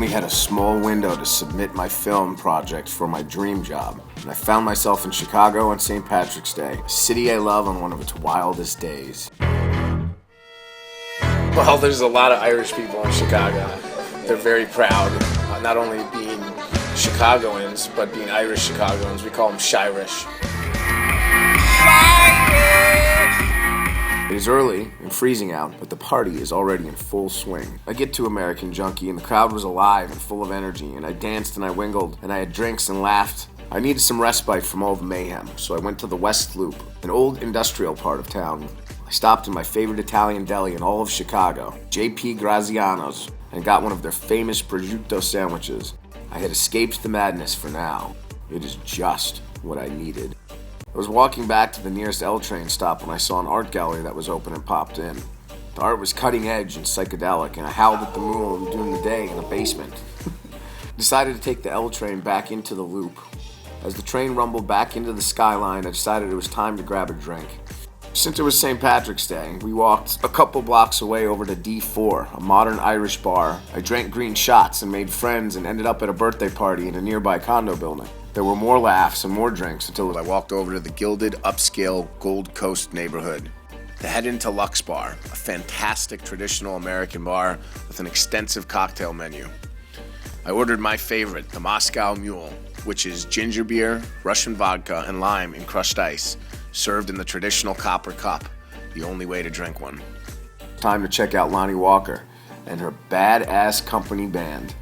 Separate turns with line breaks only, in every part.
only had a small window to submit my film project for my dream job, and I found myself in Chicago on St. Patrick's Day, a city I love on one of its wildest days.
Well, there's a lot of Irish people in Chicago. They're very proud, not only being Chicagoans, but being Irish Chicagoans. We call them Shirish.
It is early and freezing out, but the party is already in full swing. I get to American Junkie, and the crowd was alive and full of energy, and I danced and I wingled, and I had drinks and laughed. I needed some respite from all the mayhem, so I went to the West Loop, an old industrial part of town. I stopped in my favorite Italian deli in all of Chicago, J.P. Graziano's, and got one of their famous prosciutto sandwiches. I had escaped the madness for now. It is just what I needed. I was walking back to the nearest L train stop when I saw an art gallery that was open and popped in. The art was cutting edge and psychedelic, and I howled at the moon during the day in the basement. Decided to take the L train back into the loop. As the train rumbled back into the skyline, I decided it was time to grab a drink. Since it was St. Patrick's Day, we walked a couple blocks away over to D4, a modern Irish bar. I drank green shots and made friends and ended up at a birthday party in a nearby condo building. There were more laughs and more drinks until I walked over to the gilded, upscale Gold Coast neighborhood. To head into Lux Bar, a fantastic traditional American bar with an extensive cocktail menu. I ordered my favorite, the Moscow Mule, which is ginger beer, Russian vodka, and lime in crushed ice, served in the traditional copper cup, the only way to drink one. Time to check out Lonnie Walker and her badass company band.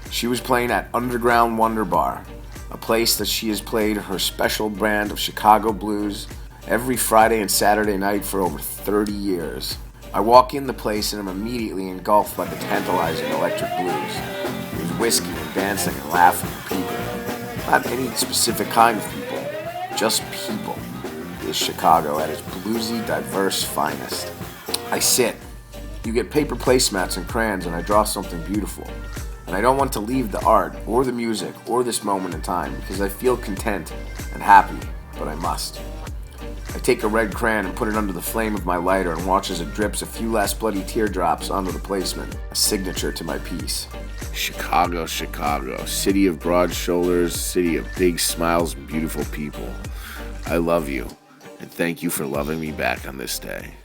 She was playing at Underground Wonder Bar, a place that she has played her special brand of Chicago blues every Friday and Saturday night for over 30 years. I walk in the place and am immediately engulfed by the tantalizing electric blues. There's whiskey and dancing and laughing and people. Not any specific kind of people, just people. It is Chicago at its bluesy, diverse finest. I sit. You get paper placemats and crayons and I draw something beautiful. And I don't want to leave the art, or the music, or this moment in time, because I feel content and happy, but I must. I take a red crayon and put it under the flame of my lighter and watch as it drips a few last bloody teardrops onto the placement, a signature to my piece. Chicago, Chicago, city of broad shoulders, city of big smiles and beautiful people. I love you, and thank you for loving me back on this day.